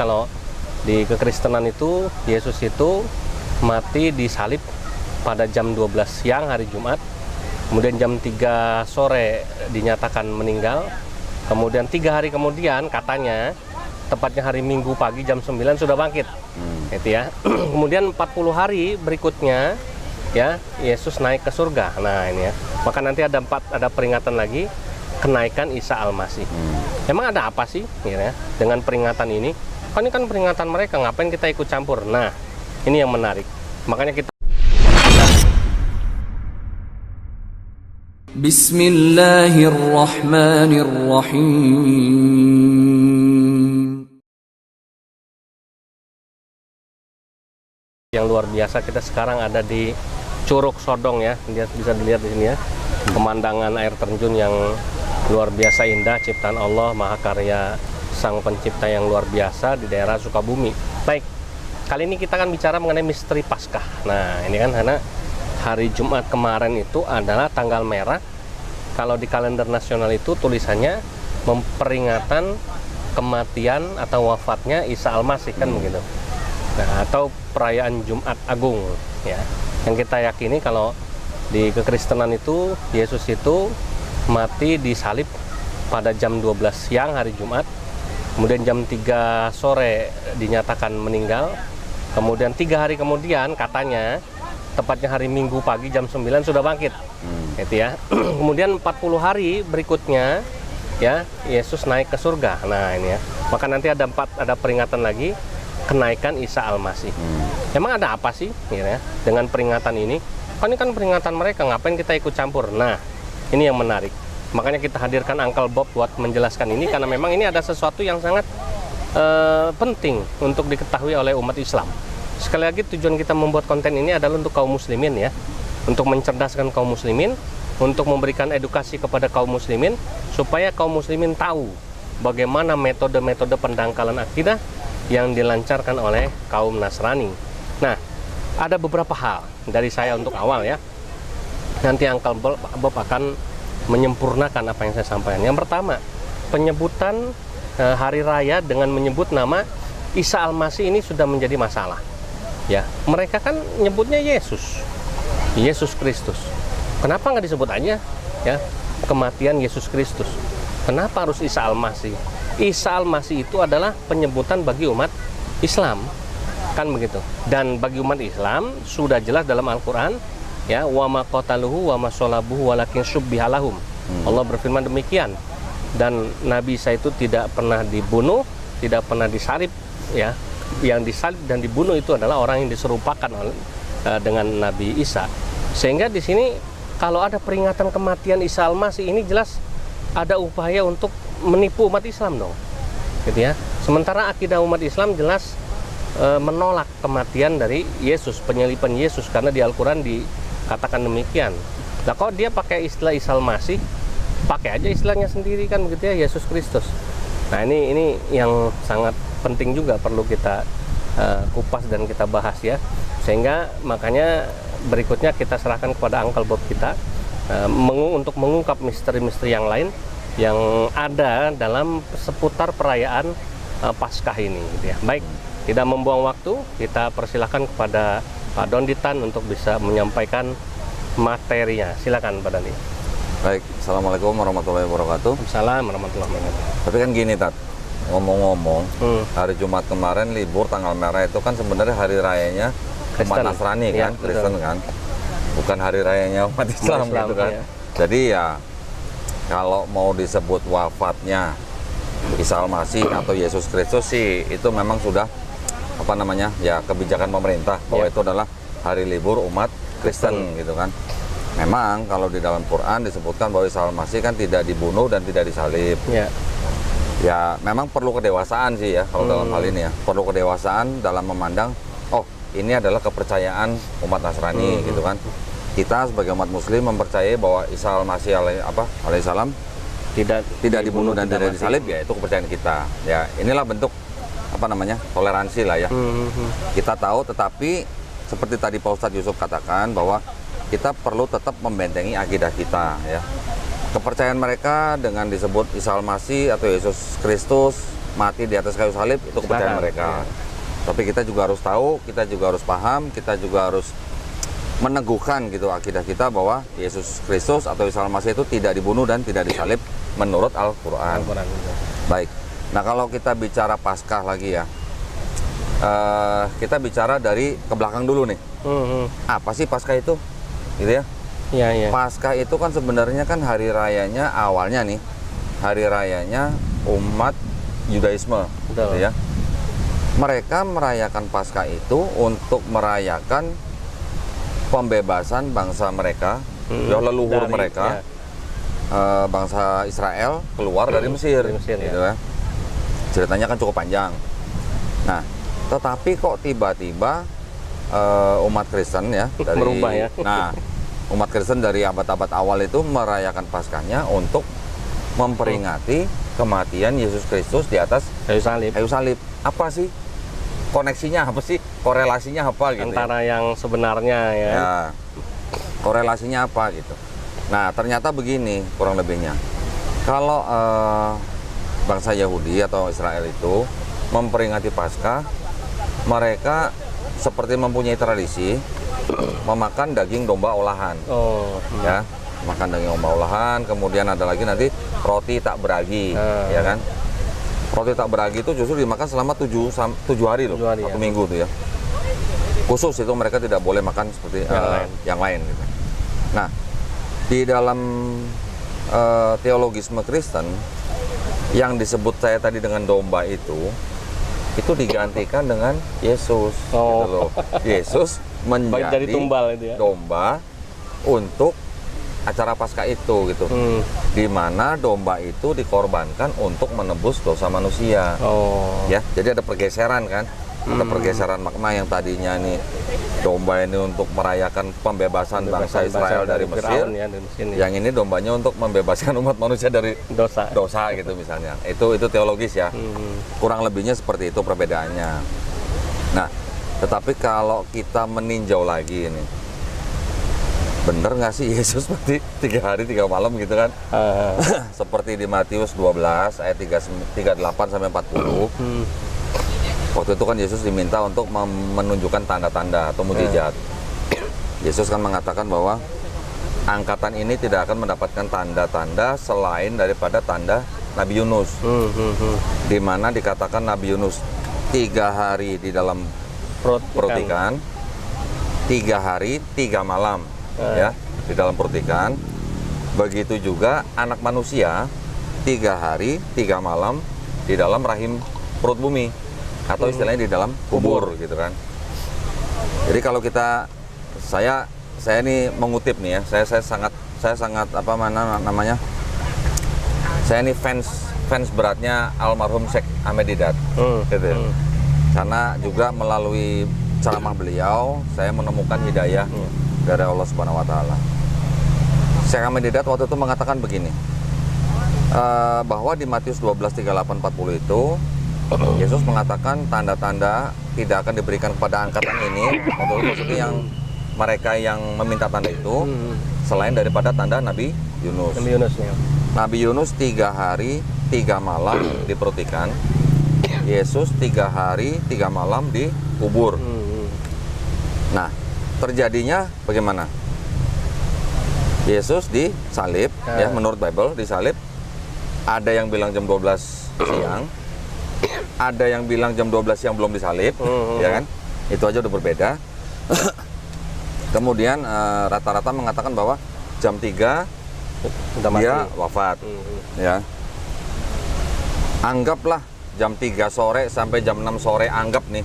Kalau di kekristenan itu Yesus itu mati disalib pada jam 12 siang hari Jumat, kemudian jam 3 sore dinyatakan meninggal, kemudian 3 hari kemudian katanya tepatnya hari Minggu pagi jam 9 sudah bangkit. Gitu ya. Kemudian 40 hari berikutnya ya Yesus naik ke surga. Nah ini ya, maka nanti ada peringatan lagi kenaikan Isa Al-Masih. Emang ada apa sih ya dengan peringatan ini? Kan ini kan peringatan mereka, ngapain kita ikut campur? Nah, ini yang menarik. Makanya kita Bismillahirrahmanirrahim. yang luar biasa, kita sekarang ada di Curug Sodong ya. Dia bisa dilihat di sini ya. Pemandangan air terjun yang luar biasa indah, ciptaan Allah, mahakarya Sang Pencipta yang luar biasa di daerah Sukabumi. Baik, kali ini kita akan bicara mengenai misteri Paskah. Nah, ini kan karena hari Jumat kemarin itu adalah tanggal merah. Kalau di kalender nasional itu tulisannya memperingatan kematian atau wafatnya Isa Al-Masih kan begitu. Nah, atau perayaan Jumat Agung ya. Yang kita yakini kalau di kekristenan itu Yesus itu mati disalib pada jam 12 siang hari Jumat, kemudian jam 3 sore dinyatakan meninggal, kemudian 3 hari kemudian katanya tepatnya hari Minggu pagi jam 9 sudah bangkit. Gitu ya. Kemudian 40 hari berikutnya ya Yesus naik ke surga. Nah ini ya, maka nanti ada peringatan lagi kenaikan Isa Al-Masih. Emang ada apa sih ya dengan peringatan ini? Kan ini kan peringatan mereka, ngapain kita ikut campur? Nah ini yang menarik. Makanya kita hadirkan Uncle Bob buat menjelaskan ini, karena memang ini ada sesuatu yang sangat penting untuk diketahui oleh umat Islam. Sekali lagi, tujuan kita membuat konten ini adalah untuk kaum muslimin ya, untuk mencerdaskan kaum muslimin, untuk memberikan edukasi kepada kaum muslimin, supaya kaum muslimin tahu bagaimana metode-metode pendangkalan akidah yang dilancarkan oleh kaum Nasrani. Nah, ada beberapa hal dari saya untuk awal ya. Nanti Uncle Bob akan menyempurnakan apa yang saya sampaikan. Yang pertama, penyebutan hari raya dengan menyebut nama Isa Al-Masih ini sudah menjadi masalah. Ya, mereka kan nyebutnya Yesus Kristus. Kenapa nggak disebut aja ya kematian Yesus Kristus? Kenapa harus Isa Al-Masih? Isa Al-Masih itu adalah penyebutan bagi umat Islam, kan begitu. Dan bagi umat Islam sudah jelas dalam Al-Quran ya, wa ma qataluhu wa ma sholabuhu walakin syubbiha lahum. Allah berfirman demikian. Dan Nabi Isa itu tidak pernah dibunuh, tidak pernah disalib ya. Yang disalib dan dibunuh itu adalah orang yang diserupakan dengan Nabi Isa. Sehingga di sini kalau ada peringatan kematian Isa Al-Masih ini jelas ada upaya untuk menipu umat Islam dong. Gitu ya. Sementara akidah umat Islam jelas menolak kematian dari Yesus, penyaliban Yesus, karena di Al-Quran dikatakan demikian. Nah, kalau dia pakai istilah Isa Al-Masih, pakai aja istilahnya sendiri kan begitu ya, Yesus Kristus. Nah, ini yang sangat penting juga perlu kita kupas dan kita bahas ya. Sehingga makanya berikutnya kita serahkan kepada Uncle Bob kita untuk mengungkap misteri-misteri yang lain yang ada dalam seputar perayaan Paskah ini gitu ya. Baik, tidak membuang waktu, kita persilahkan kepada Pak Donditan untuk bisa menyampaikan materinya. Silakan Pak Dondi. Baik, Assalamualaikum warahmatullahi wabarakatuh. Assalamualaikum warahmatullahi wabarakatuh. Tapi kan gini Tat, ngomong-ngomong, hari Jumat kemarin libur tanggal merah itu kan sebenarnya hari rayanya umat Nasrani kan, ya, Kristen kan, bukan hari rayanya umat Islam gitu kan. Ya. Jadi ya kalau mau disebut wafatnya Isa Al-Masih atau Yesus Kristus sih itu memang sudah apa namanya ya kebijakan pemerintah bahwa itu adalah hari libur umat Kristen gitu kan. Memang kalau di dalam Quran disebutkan bahwa Isa Al-Masih kan tidak dibunuh dan tidak disalib. Ya memang perlu kedewasaan sih ya kalau dalam hal ini ya, perlu kedewasaan dalam memandang oh ini adalah kepercayaan umat Nasrani gitu kan. Kita sebagai umat Muslim mempercayai bahwa Isa Al-Masih alaihissalam tidak dibunuh dan tidak disalib, ya itu kepercayaan kita. Ya inilah bentuk apa namanya toleransi lah ya. Kita tahu, tetapi seperti tadi Pak Ustadz Yusuf katakan bahwa kita perlu tetap membentengi akidah kita ya. Kepercayaan mereka dengan disebut Isa Al-Masih atau Yesus Kristus mati di atas kayu salib itu kepercayaan Silakan, mereka. ya. Tapi kita juga harus tahu, kita juga harus paham, kita juga harus meneguhkan gitu akidah kita bahwa Yesus Kristus atau Isa Al-Masih itu tidak dibunuh dan tidak disalib menurut Al-Quran. Al-Quran. Baik. Nah, kalau kita bicara Paskah lagi ya, kita bicara dari ke belakang dulu nih. Apa sih Paskah itu? Gitu ya. Iya, iya. Paskah itu kan sebenarnya kan hari rayanya awalnya nih, hari rayanya umat Yudaisme, Betul. gitu ya. Mereka merayakan Paskah itu untuk merayakan pembebasan bangsa mereka, ya leluhur Dari- mereka, ya. bangsa Israel keluar dari Mesir, Dari Mesir, gitu ya. ya. Ceritanya kan cukup panjang. Nah, tetapi kok tiba-tiba umat Kristen ya dari Merubah ya. Nah, umat Kristen dari abad-abad awal itu merayakan Paskahnya untuk memperingati kematian Yesus Kristus di atas Kayu salib. kayu salib. Apa sih koneksinya, apa sih korelasinya apa gitu ya? Antara yang sebenarnya ya. Ya, korelasinya apa gitu. Nah, ternyata begini kurang lebihnya. Kalau bangsa Yahudi atau Israel itu memperingati Paskah, mereka seperti mempunyai tradisi memakan daging domba olahan. Oh, Ya, makan daging domba olahan, kemudian ada lagi nanti roti tak beragi, ya kan? Roti tak beragi itu justru dimakan selama 7 hari loh, 7 hari, 1 ya. minggu tuh ya. Khusus itu mereka tidak boleh makan seperti yang lain gitu. Nah, di dalam teologisme Kristen yang disebut saya tadi dengan domba itu digantikan dengan Yesus, Oh. gitu loh. Yesus menjadi Jadi tumbal itu ya. domba untuk acara Paskah itu gitu. Di mana domba itu dikorbankan untuk menebus dosa manusia. Oh. Ya, jadi ada pergeseran kan? Ada pergeseran makna yang tadinya nih domba ini untuk merayakan pembebasan bangsa Israel dari Mesir. Firaun ya, dari Mesir ya. Yang ini dombanya untuk membebaskan umat manusia dari Dosa. dosa gitu misalnya. Itu teologis ya. Kurang lebihnya seperti itu perbedaannya. Nah, tetapi kalau kita meninjau lagi ini, bener nggak sih Yesus mati 3 hari 3 malam gitu kan? Seperti di Matius 12 ayat 38 sampai 40. Waktu itu kan Yesus diminta untuk menunjukkan tanda-tanda atau mujizat. Yesus kan mengatakan bahwa angkatan ini tidak akan mendapatkan tanda-tanda selain daripada tanda Nabi Yunus. Di mana dikatakan Nabi Yunus 3 hari di dalam perut ikan, 3 hari 3 malam ya di dalam perut ikan. Begitu juga anak manusia 3 hari 3 malam di dalam rahim perut bumi, atau istilahnya di dalam kubur gitu kan. Jadi kalau saya ini mengutip nih ya, saya sangat apa namanya, saya ini fans beratnya almarhum Syekh Ahmed Didat, gitu ya. Karena juga melalui ceramah beliau saya menemukan hidayah dari Allah Subhanahu Wa Taala. Syekh Ahmed Didat waktu itu mengatakan begini, bahwa di Matius 12:38-40 itu Yesus mengatakan tanda-tanda tidak akan diberikan kepada angkatan ini, maksudnya yang mereka yang meminta tanda itu, selain daripada tanda Nabi Yunus. Nabi Yunus ya. Nabi Yunus 3 hari 3 malam di perut ikan, Yesus 3 hari 3 malam di kubur. Nah, terjadinya bagaimana? Yesus disalib, ya menurut Bible disalib. Ada yang bilang jam 12 siang, ada yang bilang jam 12 siang belum disalib, ya kan? Itu aja udah berbeda. Kemudian rata-rata mengatakan bahwa jam 3 Udah mati. dia wafat, ya. Anggaplah jam 3 sore sampai jam 6 sore, anggap nih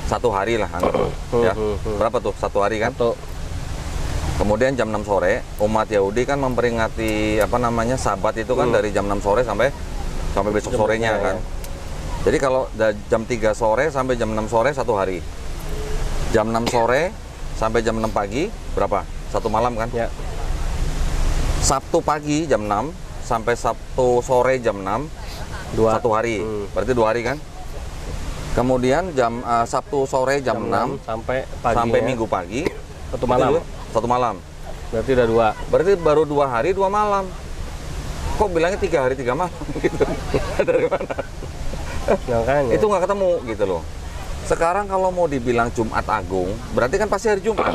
1 hari lah, anggap, ya. Berapa tuh 1 hari kan? Satu. Kemudian jam 6 sore umat Yahudi kan memperingati apa namanya Sabat itu kan dari jam 6 sore sampai besok sorenya kan. Jadi kalau jam 3 sore sampai jam 6 sore 1 hari. Jam 6 sore sampai jam 6 pagi berapa? 1 malam kan? Ya. Sabtu pagi jam 6 sampai Sabtu sore jam 6 Dua. 1 hari. Berarti 2 hari kan? Kemudian jam Sabtu sore jam 6 sampai pagi. sampai Minggu pagi 1 malam. 1 malam. Berarti udah 2. Berarti baru 2 hari 2 malam. Kok bilangnya 3 hari 3 malam gitu? Dari mana? Makanya. Itu nggak ketemu gitu loh. Sekarang kalau mau dibilang Jumat Agung, berarti kan pasti hari Jumat.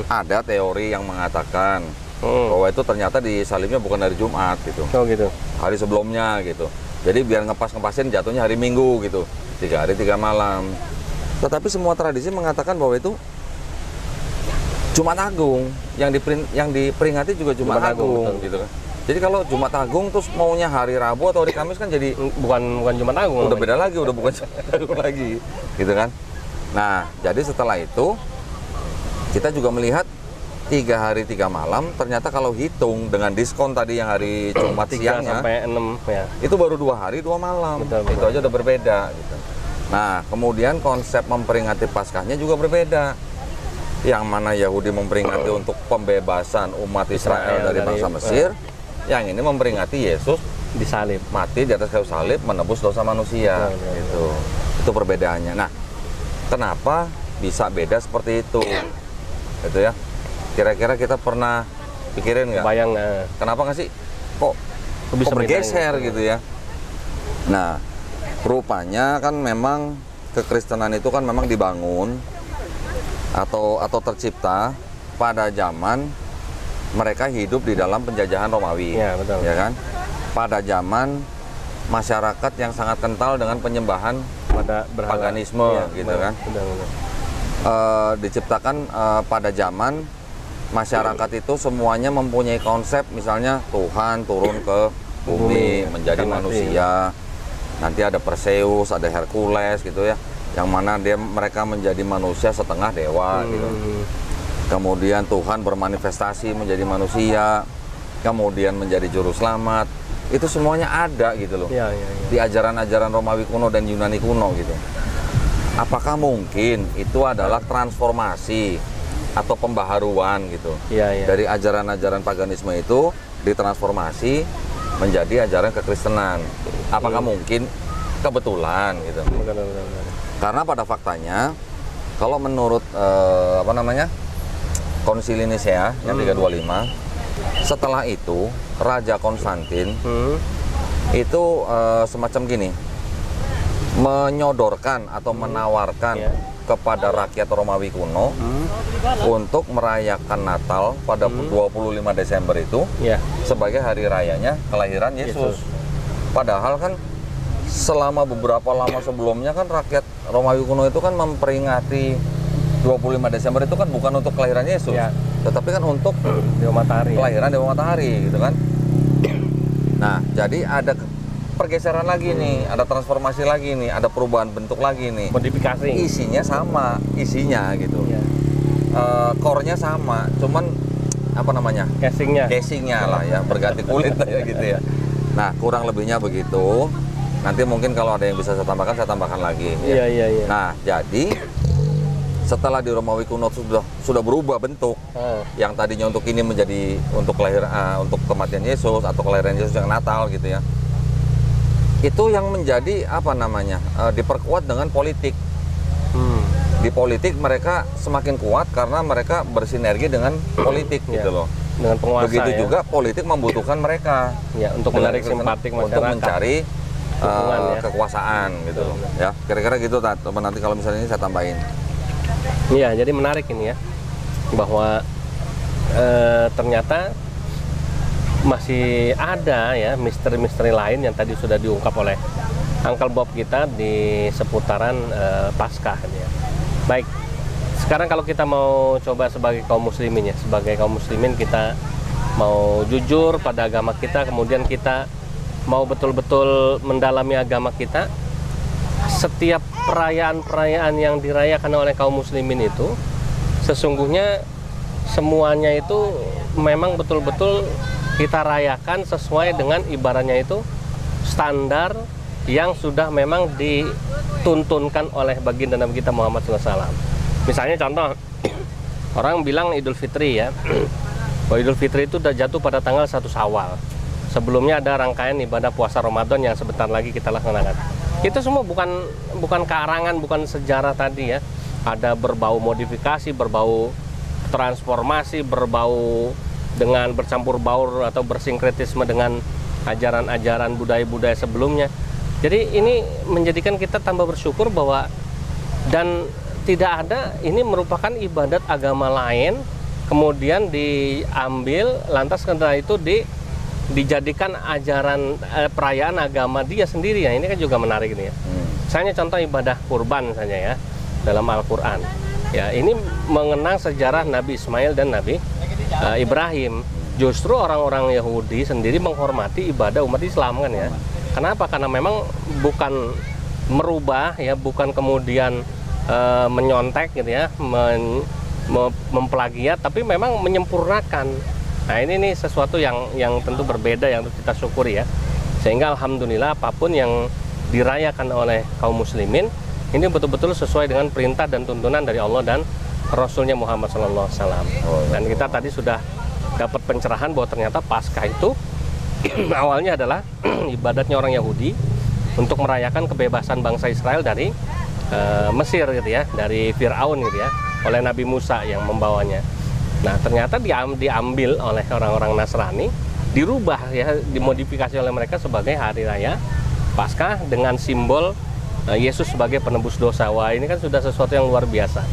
Ada teori yang mengatakan bahwa itu ternyata disalibnya bukan hari Jumat gitu. Oh gitu. Hari sebelumnya gitu. Jadi biar ngepas-ngepasin jatuhnya hari Minggu gitu. 3 hari 3 malam. Tetapi semua tradisi mengatakan bahwa itu Jumat Agung yang diperingati juga Jumat Agung betul. gitu kan. Jadi kalau Jumat Agung terus maunya hari Rabu atau hari Kamis kan jadi Bukan Jumat Agung. udah beda lagi, udah bukan Jumat Agung lagi gitu kan. Nah, jadi setelah itu kita juga melihat 3 hari 3 malam ternyata kalau hitung dengan diskon tadi yang hari Jumat 3 siangnya sampai 6 ya. itu baru 2 hari 2 malam. Betul. Itu aja udah berbeda gitu. Nah, kemudian konsep memperingati Paskahnya juga berbeda. Yang mana Yahudi memperingati untuk pembebasan umat Israel dari bangsa Mesir, yang ini memperingati Yesus Disalib. mati di atas kayu salib menebus dosa manusia. Gitu. Itu perbedaannya. Nah, kenapa bisa beda seperti itu? Gitu ya. Kira-kira kita pernah pikirin nggak? Bayang Kenapa nggak sih? Kok bisa bergeser bedain? gitu ya? Nah, rupanya kan memang kekristenan itu kan memang dibangun atau tercipta pada zaman mereka hidup di dalam penjajahan Romawi. Ya, betul. Ya kan? Pada zaman masyarakat yang sangat kental dengan penyembahan Pada berhala. paganisme Ya, gitu kan. Betul. Diciptakan pada zaman masyarakat itu semuanya mempunyai konsep misalnya Tuhan turun ke bumi menjadi ikan mati. manusia. Nanti ada Perseus, ada Hercules gitu ya. Yang mana mereka menjadi manusia setengah dewa gitu. Kemudian Tuhan bermanifestasi menjadi manusia, kemudian menjadi juru selamat. Itu semuanya ada gitu loh. Ya. Di ajaran-ajaran Romawi kuno dan Yunani kuno gitu. Apakah mungkin itu adalah transformasi atau pembaharuan gitu? Iya. Dari ajaran-ajaran paganisme itu ditransformasi menjadi ajaran kekristenan. Apakah mungkin kebetulan gitu? Betul. Karena pada faktanya kalau menurut Konsili Nisea yang 325, setelah itu Raja Konstantin itu semacam gini, menyodorkan atau menawarkan kepada rakyat Romawi kuno untuk merayakan Natal pada 25 Desember itu sebagai hari rayanya kelahiran Yesus. Padahal kan selama beberapa lama sebelumnya kan rakyat Romawi kuno itu kan memperingati 25 Desember itu kan bukan untuk kelahiran Yesus, tetapi kan untuk Dewa Matahari. kelahiran Dewa Matahari gitu kan. Nah, jadi ada pergeseran lagi nih, ada transformasi lagi nih, ada perubahan bentuk lagi nih. Modifikasi. Isinya sama, isinya gitu. Core-nya sama, cuman casingnya lah ya, berganti kulit lah ya gitu ya. Nah, kurang lebihnya begitu. Nanti mungkin kalau ada yang bisa saya tambahkan lagi. Iya. Nah, jadi setelah di Romawi kuno sudah berubah bentuk, yang tadinya untuk ini menjadi untuk untuk kematian Yesus atau kelahiran Yesus yang Natal gitu ya. Itu yang menjadi diperkuat dengan politik. Di politik mereka semakin kuat karena mereka bersinergi dengan politik gitu loh. Dengan penguasa. Begitu juga politik membutuhkan mereka untuk menarik simpatik masyarakat. untuk mencari kekuasaan gitu loh. Betul. Ya, kira-kira gitu nanti kalau misalnya ini saya tambahin. Iya, jadi menarik ini ya, bahwa ternyata masih ada ya misteri-misteri lain yang tadi sudah diungkap oleh Uncle Bob kita di seputaran Paskah ya. Baik, sekarang kalau kita mau coba sebagai kaum muslimin ya, sebagai kaum muslimin kita mau jujur pada agama kita, kemudian kita mau betul-betul mendalami agama kita. Setiap perayaan-perayaan yang dirayakan oleh kaum muslimin itu sesungguhnya semuanya itu memang betul-betul kita rayakan sesuai dengan ibaratnya itu standar yang sudah memang dituntunkan oleh baginda Nabi kita Muhammad SAW. Misalnya contoh, orang bilang Idul Fitri ya, bahwa Idul Fitri itu sudah jatuh pada tanggal 1 Syawal. Sebelumnya ada rangkaian ibadah puasa Ramadan yang sebentar lagi kita laksanakan. Itu semua bukan karangan, bukan sejarah tadi ya. Ada berbau modifikasi, berbau transformasi, berbau dengan bercampur baur atau bersinkretisme dengan ajaran-ajaran budaya-budaya sebelumnya. Jadi ini menjadikan kita tambah bersyukur bahwa dan tidak ada, ini merupakan ibadat agama lain kemudian diambil lantas setelah itu dijadikan ajaran perayaan agama dia sendiri ya. Ini kan juga menarik ini ya. Misalnya contoh ibadah kurban saja ya dalam Al-Qur'an. Ya, ini mengenang sejarah Nabi Ismail dan Nabi Ibrahim. Justru orang-orang Yahudi sendiri menghormati ibadah umat Islam kan ya. Kenapa? Karena memang bukan merubah ya, bukan kemudian menyontek gitu ya, memplagiat, tapi memang menyempurnakan. Nah ini nih sesuatu yang tentu berbeda yang harus kita syukuri ya. Sehingga alhamdulillah apapun yang dirayakan oleh kaum muslimin ini betul-betul sesuai dengan perintah dan tuntunan dari Allah dan Rasulnya Muhammad SAW. Dan kita tadi sudah dapat pencerahan bahwa ternyata Paskah itu awalnya adalah ibadatnya orang Yahudi untuk merayakan kebebasan bangsa Israel dari Mesir gitu ya, dari Fir'aun gitu ya, oleh Nabi Musa yang membawanya. Nah ternyata diambil oleh orang-orang Nasrani, dirubah ya, dimodifikasi oleh mereka sebagai hari raya Paskah dengan simbol Yesus sebagai penebus dosa. Wah ini kan sudah sesuatu yang luar biasa.